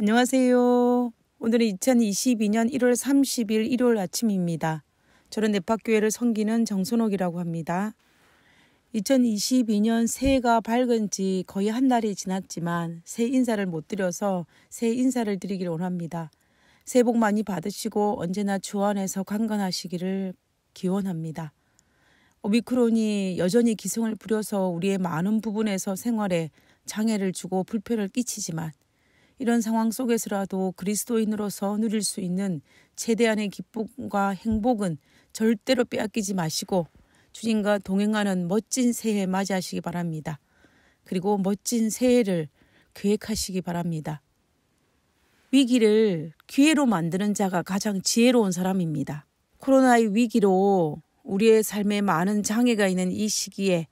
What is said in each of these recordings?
안녕하세요. 오늘은 2022년 1월 30일 일요일 아침입니다. 저는 넷파교회를 섬기는 정선옥이라고 합니다. 2022년 새해가 밝은 지 거의 한 달이 지났지만 새해 인사를 못 드려서 새해 인사를 드리길 원합니다. 새해 복 많이 받으시고 언제나 주 안에서 강건하시기를 기원합니다. 오미크론이 여전히 기승을 부려서 우리의 많은 부분에서 생활에 장애를 주고 불편을 끼치지만 이런 상황 속에서라도 그리스도인으로서 누릴 수 있는 최대한의 기쁨과 행복은 절대로 빼앗기지 마시고 주님과 동행하는 멋진 새해 맞이하시기 바랍니다. 그리고 멋진 새해를 계획하시기 바랍니다. 위기를 기회로 만드는 자가 가장 지혜로운 사람입니다. 코로나의 위기로 우리의 삶에 많은 장애가 있는 이 시기에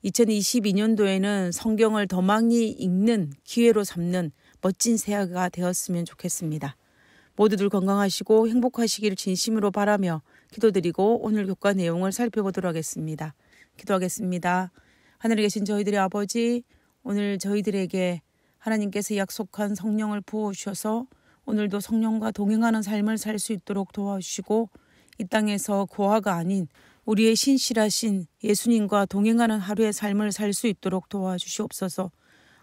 2022년도에는 성경을 더 많이 읽는 기회로 삼는 멋진 새해가 되었으면 좋겠습니다. 모두들 건강하시고 행복하시기를 진심으로 바라며 기도드리고 오늘 교과 내용을 살펴보도록 하겠습니다. 기도하겠습니다. 하늘에 계신 저희들의 아버지, 오늘 저희들에게 하나님께서 약속한 성령을 부어주셔서 오늘도 성령과 동행하는 삶을 살 수 있도록 도와주시고 이 땅에서 고아가 아닌 우리의 신실하신 예수님과 동행하는 하루의 삶을 살 수 있도록 도와주시옵소서.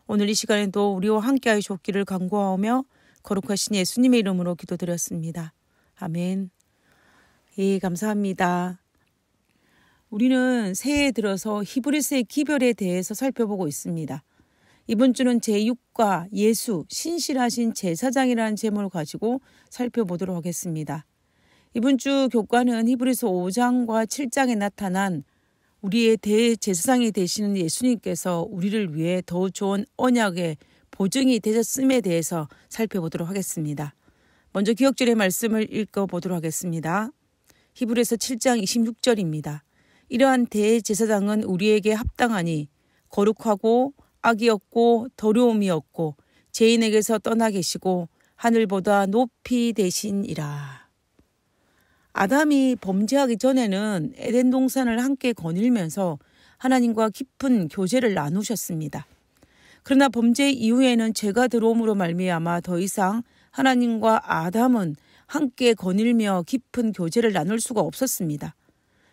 오늘 이 시간에도 우리와 함께하여 주옵기를 간구하오며 거룩하신 예수님의 이름으로 기도드렸습니다. 아멘. 예, 감사합니다. 우리는 새해에 들어서 히브리서의 기별에 대해서 살펴보고 있습니다. 이번 주는 제6과 예수, 신실하신 제사장이라는 제목을 가지고 살펴보도록 하겠습니다. 이번 주 교과는 히브리서 5장과 7장에 나타난 우리의 대제사장이 되시는 예수님께서 우리를 위해 더 좋은 언약의 보증이 되셨음에 대해서 살펴보도록 하겠습니다. 먼저 기억절의 말씀을 읽어보도록 하겠습니다. 히브리서 7장 26절입니다. 이러한 대제사장은 우리에게 합당하니 거룩하고 악이 없고 더러움이 없고 죄인에게서 떠나 계시고 하늘보다 높이 되시니라. 아담이 범죄하기 전에는 에덴 동산을 함께 거닐면서 하나님과 깊은 교제를 나누셨습니다. 그러나 범죄 이후에는 죄가 들어옴으로 말미암아 더 이상 하나님과 아담은 함께 거닐며 깊은 교제를 나눌 수가 없었습니다.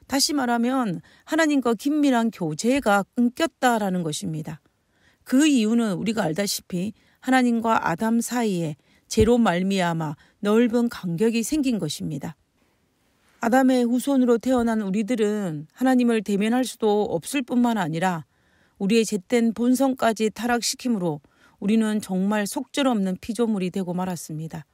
다시 말하면 하나님과 긴밀한 교제가 끊겼다라는 것입니다. 그 이유는 우리가 알다시피 하나님과 아담 사이에 죄로 말미암아 넓은 간격이 생긴 것입니다. 아담의 후손으로 태어난 우리들은 하나님을 대면할 수도 없을 뿐만 아니라 우리의 잿된 본성까지 타락시킴으로 우리는 정말 속절없는 피조물이 되고 말았습니다.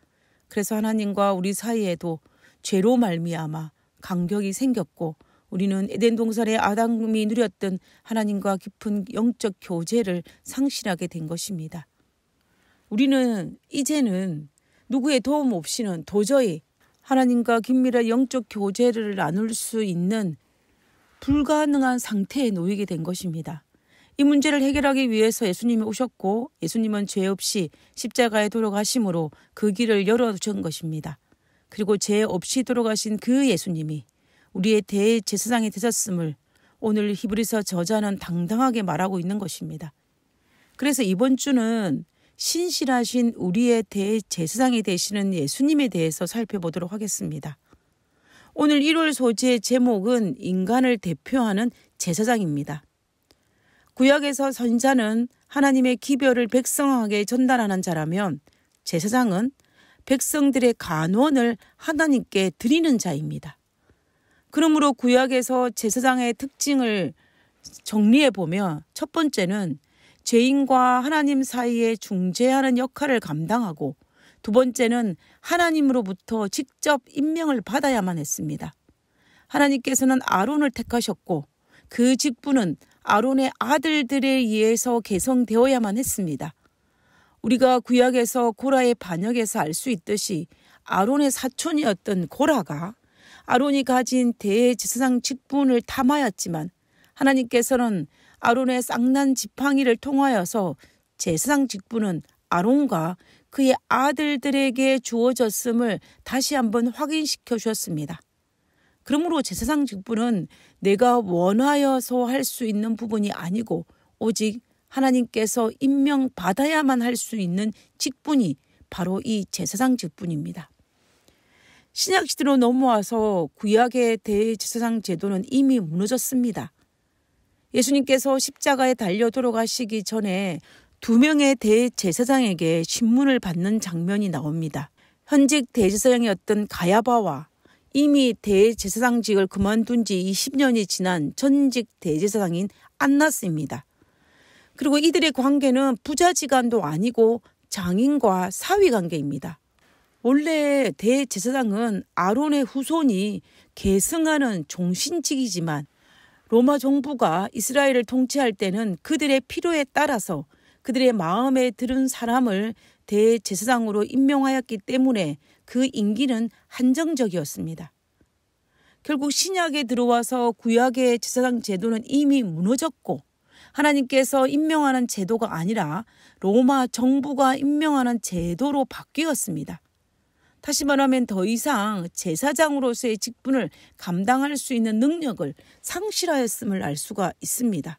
그래서 하나님과 우리 사이에도 죄로 말미암아 간격이 생겼고 우리는 에덴 동산의 아담이 누렸던 하나님과 깊은 영적 교제를 상실하게 된 것입니다. 우리는 이제는 누구의 도움 없이는 도저히 하나님과 긴밀한 영적 교제를 나눌 수 있는 불가능한 상태에 놓이게 된 것입니다. 이 문제를 해결하기 위해서 예수님이 오셨고 예수님은 죄 없이 십자가에 돌아가심으로 그 길을 열어주신 것입니다. 그리고 죄 없이 돌아가신 그 예수님이 우리의 대제사장이 되셨음을 오늘 히브리서 저자는 당당하게 말하고 있는 것입니다. 그래서 이번 주는 신실하신 우리의 대제사장이 되시는 예수님에 대해서 살펴보도록 하겠습니다. 오늘 1월 소재의 제목은 인간을 대표하는 제사장입니다. 구약에서 선지자는 하나님의 기별을 백성에게 전달하는 자라면 제사장은 백성들의 간원을 하나님께 드리는 자입니다. 그러므로 구약에서 제사장의 특징을 정리해보면 첫 번째는 죄인과 하나님 사이에 중재하는 역할을 감당하고 두 번째는 하나님으로부터 직접 임명을 받아야만 했습니다. 하나님께서는 아론을 택하셨고 그 직분은 아론의 아들들에 의해서 개성되어야만 했습니다. 우리가 구약에서 고라의 반역에서 알 수 있듯이 아론의 사촌이었던 고라가 아론이 가진 대제사장 직분을 탐하였지만 하나님께서는 아론의 쌍난 지팡이를 통하여서 제사장 직분은 아론과 그의 아들들에게 주어졌음을 다시 한번 확인시켜 주었습니다. 그러므로 제사장 직분은 내가 원하여서 할 수 있는 부분이 아니고 오직 하나님께서 임명받아야만 할 수 있는 직분이 바로 이 제사장 직분입니다. 신약시대로 넘어와서 구약의 대제사장 제도는 이미 무너졌습니다. 예수님께서 십자가에 달려 돌아가시기 전에 2명의 대제사장에게 신문을 받는 장면이 나옵니다. 현직 대제사장이었던 가야바와 이미 대제사장직을 그만둔 지 20년이 지난 전직 대제사장인 안나스입니다. 그리고 이들의 관계는 부자지간도 아니고 장인과 사위 관계입니다. 원래 대제사장은 아론의 후손이 계승하는 종신직이지만 로마 정부가 이스라엘을 통치할 때는 그들의 필요에 따라서 그들의 마음에 들은 사람을 대제사장으로 임명하였기 때문에 그 임기는 한정적이었습니다. 결국 신약에 들어와서 구약의 제사장 제도는 이미 무너졌고 하나님께서 임명하는 제도가 아니라 로마 정부가 임명하는 제도로 바뀌었습니다. 다시 말하면 더 이상 제사장으로서의 직분을 감당할 수 있는 능력을 상실하였음을 알 수가 있습니다.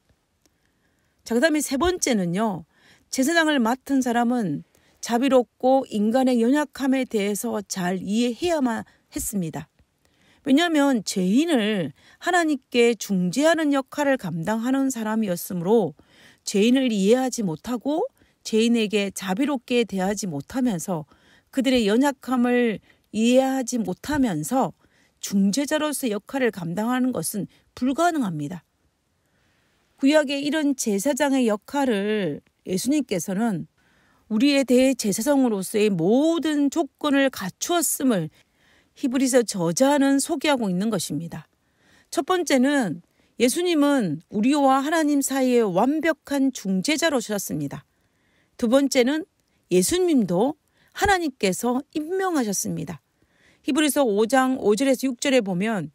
자, 그다음에 세 번째는요. 제사장을 맡은 사람은 자비롭고 인간의 연약함에 대해서 잘 이해해야만 했습니다. 왜냐하면 죄인을 하나님께 중재하는 역할을 감당하는 사람이었으므로 죄인을 이해하지 못하고 죄인에게 자비롭게 대하지 못하면서 그들의 연약함을 이해하지 못하면서 중재자로서의 역할을 감당하는 것은 불가능합니다. 구약의 이런 제사장의 역할을 예수님께서는 우리에 대해 제사장으로서의 모든 조건을 갖추었음을 히브리서 저자는 소개하고 있는 것입니다. 첫 번째는 예수님은 우리와 하나님 사이의 완벽한 중재자로셨습니다. 두 번째는 예수님도 하나님께서 임명하셨습니다. 히브리서 5장 5절에서 6절에 보면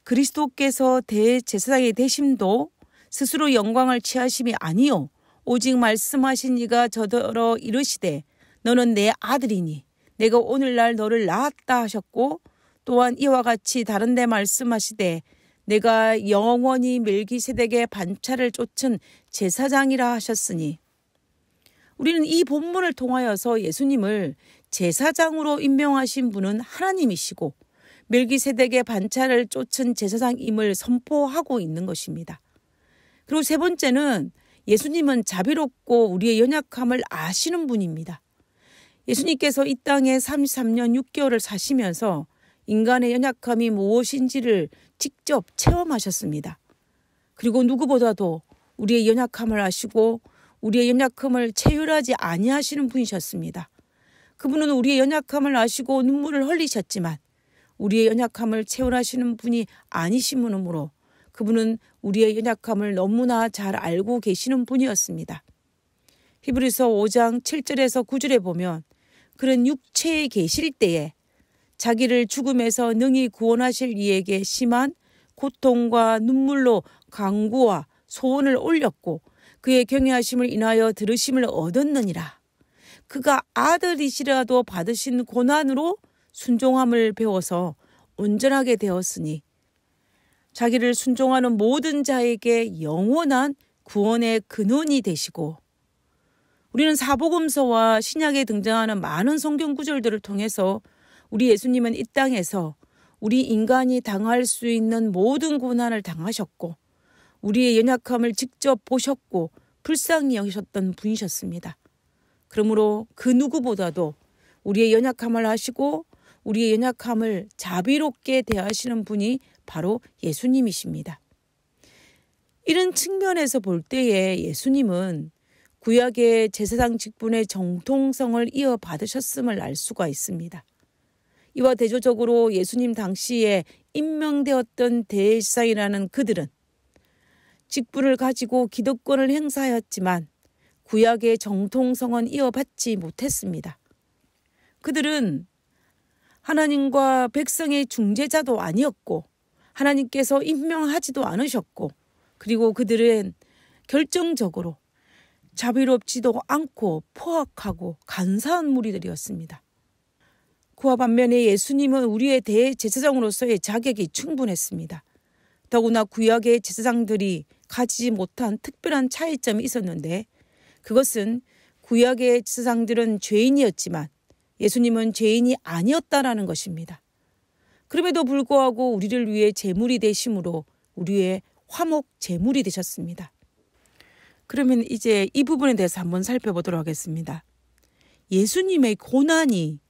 그리스도께서 대제사장이 되심도 스스로 영광을 취하심이 아니요 오직 말씀하신 이가 저더러 이르시되 너는 내 아들이니 내가 오늘날 너를 낳았다 하셨고 또한 이와 같이 다른 데 말씀하시되 내가 영원히 멜기세덱의 반차를 쫓은 제사장이라 하셨으니 우리는 이 본문을 통하여서 예수님을 제사장으로 임명하신 분은 하나님이시고 멜기세덱의 반차를 쫓은 제사장임을 선포하고 있는 것입니다. 그리고 세 번째는 예수님은 자비롭고 우리의 연약함을 아시는 분입니다. 예수님께서 이 땅에 33년 6개월을 사시면서 인간의 연약함이 무엇인지를 직접 체험하셨습니다. 그리고 누구보다도 우리의 연약함을 아시고 우리의 연약함을 체휼하지 아니하시는 분이셨습니다. 그분은 우리의 연약함을 아시고 눈물을 흘리셨지만 우리의 연약함을 체휼하시는 분이 아니시므로 그분은 우리의 연약함을 너무나 잘 알고 계시는 분이었습니다. 히브리서 5장 7절에서 9절에 보면 그는 육체에 계실 때에 자기를 죽음에서 능히 구원하실 이에게 심한 고통과 눈물로 간구와 소원을 올렸고 그의 경외하심을 인하여 들으심을 얻었느니라. 그가 아들이시라도 받으신 고난으로 순종함을 배워서 온전하게 되었으니 자기를 순종하는 모든 자에게 영원한 구원의 근원이 되시고 우리는 사복음서와 신약에 등장하는 많은 성경 구절들을 통해서 우리 예수님은 이 땅에서 우리 인간이 당할 수 있는 모든 고난을 당하셨고 우리의 연약함을 직접 보셨고 불쌍히 여기셨던 분이셨습니다. 그러므로 그 누구보다도 우리의 연약함을 아시고 우리의 연약함을 자비롭게 대하시는 분이 바로 예수님이십니다. 이런 측면에서 볼 때에 예수님은 구약의 제사장 직분의 정통성을 이어받으셨음을 알 수가 있습니다. 이와 대조적으로 예수님 당시에 임명되었던 대제사장이라는 그들은 직분을 가지고 기득권을 행사하였지만 구약의 정통성은 이어받지 못했습니다. 그들은 하나님과 백성의 중재자도 아니었고 하나님께서 임명하지도 않으셨고 그리고 그들은 결정적으로 자비롭지도 않고 포악하고 간사한 무리들이었습니다. 그와 반면에 예수님은 우리의 대제사장으로서의 자격이 충분했습니다. 더구나 구약의 제사장들이 가지지 못한 특별한 차이점이 있었는데 그것은 구약의 제사장들은 죄인이었지만 예수님은 죄인이 아니었다라는 것입니다. 그럼에도 불구하고 우리를 위해 제물이 되심으로 우리의 화목 제물이 되셨습니다. 그러면 이제 이 부분에 대해서 한번 살펴보도록 하겠습니다. 예수님의 고난이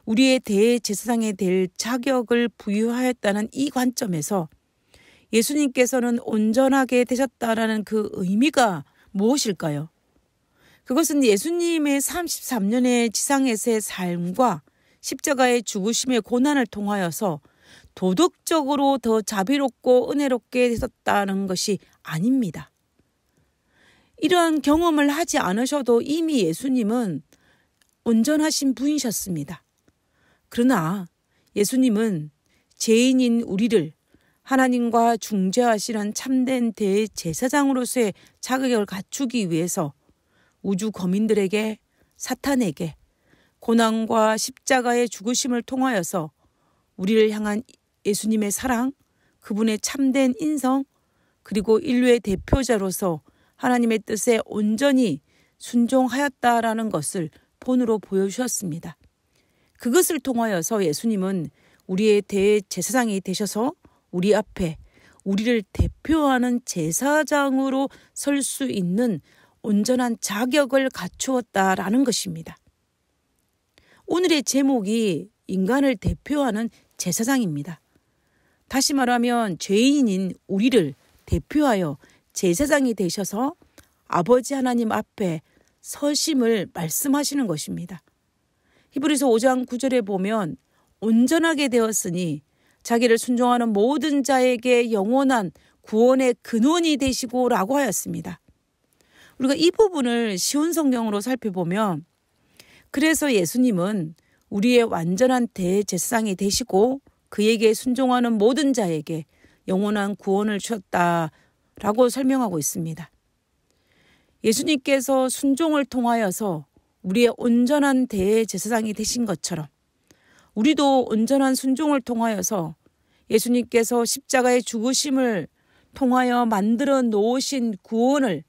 우리의 대제사장이 될 자격을 부여하였다는 이 관점에서 예수님께서는 온전하게 되셨다라는 그 의미가 무엇일까요? 그것은 예수님의 33년의 지상에서의 삶과 십자가의 죽으심의 고난을 통하여서 도덕적으로 더 자비롭고 은혜롭게 되셨다는 것이 아닙니다. 이러한 경험을 하지 않으셔도 이미 예수님은 온전하신 분이셨습니다. 그러나 예수님은 죄인인 우리를 하나님과 중재하시는 참된 대제사장으로서의 자격을 갖추기 위해서 우주 거민들에게 사탄에게 고난과 십자가의 죽으심을 통하여서 우리를 향한 예수님의 사랑, 그분의 참된 인성, 그리고 인류의 대표자로서 하나님의 뜻에 온전히 순종하였다라는 것을 본으로 보여주셨습니다. 그것을 통하여서 예수님은 우리의 대제사장이 되셔서 우리 앞에 우리를 대표하는 제사장으로 설 수 있는 온전한 자격을 갖추었다라는 것입니다. 오늘의 제목이 인간을 대표하는 제사장입니다. 다시 말하면 죄인인 우리를 대표하여 제사장이 되셔서 아버지 하나님 앞에 서심을 말씀하시는 것입니다. 히브리서 5장 9절에 보면 온전하게 되었으니 자기를 순종하는 모든 자에게 영원한 구원의 근원이 되시고 라고 하였습니다. 우리가 이 부분을 쉬운 성경으로 살펴보면 그래서 예수님은 우리의 완전한 대제사장이 되시고 그에게 순종하는 모든 자에게 영원한 구원을 주셨다라고 설명하고 있습니다. 예수님께서 순종을 통하여서 우리의 온전한 대제사장이 되신 것처럼 우리도 온전한 순종을 통하여서 예수님께서 십자가의 죽으심을 통하여 만들어 놓으신 구원을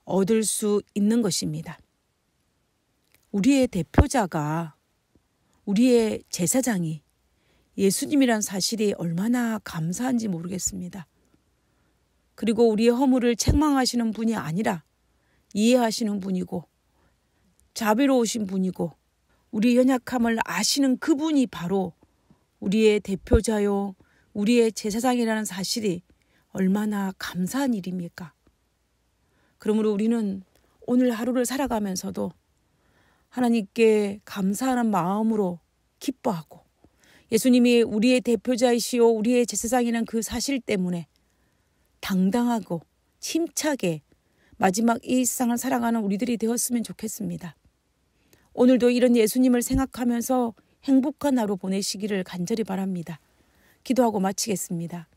얻을 수 있는 것입니다. 우리의 대표자가 우리의 제사장이 예수님이란 사실이 얼마나 감사한지 모르겠습니다. 그리고 우리의 허물을 책망하시는 분이 아니라 이해하시는 분이고 자비로우신 분이고 우리 연약함을 아시는 그분이 바로 우리의 대표자요 우리의 제사장이라는 사실이 얼마나 감사한 일입니까? 그러므로 우리는 오늘 하루를 살아가면서도 하나님께 감사하는 마음으로 기뻐하고 예수님이 우리의 대표자이시오 우리의 제사장이라는 그 사실 때문에 당당하고 힘차게 마지막 이 세상을 살아가는 우리들이 되었으면 좋겠습니다. 오늘도 이런 예수님을 생각하면서 행복한 하루 보내시기를 간절히 바랍니다. 기도하고 마치겠습니다.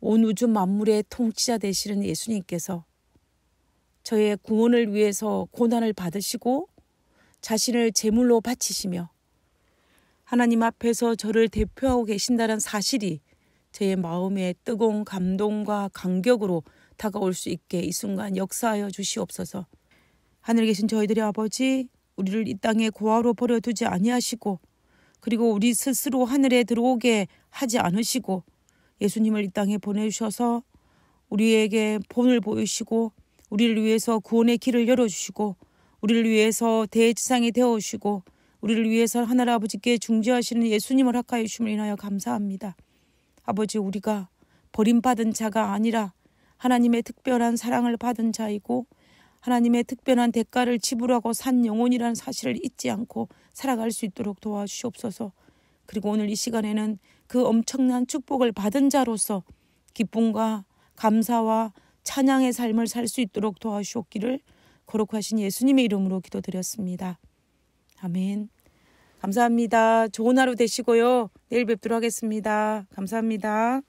온 우주 만물의 통치자 되시는 예수님께서 저의 구원을 위해서 고난을 받으시고 자신을 제물로 바치시며 하나님 앞에서 저를 대표하고 계신다는 사실이 제 마음에 뜨거운 감동과 감격으로 다가올 수 있게 이 순간 역사하여 주시옵소서. 하늘에 계신 저희들의 아버지, 우리를 이 땅에 고아로 버려두지 아니하시고 그리고 우리 스스로 하늘에 들어오게 하지 않으시고 예수님을 이 땅에 보내주셔서 우리에게 본을 보이시고 우리를 위해서 구원의 길을 열어주시고 우리를 위해서 대제사장이 되어주시고 우리를 위해서 하나님 아버지께 중재하시는 예수님을 합하여 주심을 인하여 감사합니다. 아버지, 우리가 버림받은 자가 아니라 하나님의 특별한 사랑을 받은 자이고 하나님의 특별한 대가를 지불하고 산 영혼이라는 사실을 잊지 않고 살아갈 수 있도록 도와주시옵소서. 그리고 오늘 이 시간에는 그 엄청난 축복을 받은 자로서 기쁨과 감사와 찬양의 삶을 살 수 있도록 도와주시옵기를 거룩하신 예수님의 이름으로 기도드렸습니다. 아멘. 감사합니다. 좋은 하루 되시고요. 내일 뵙도록 하겠습니다. 감사합니다.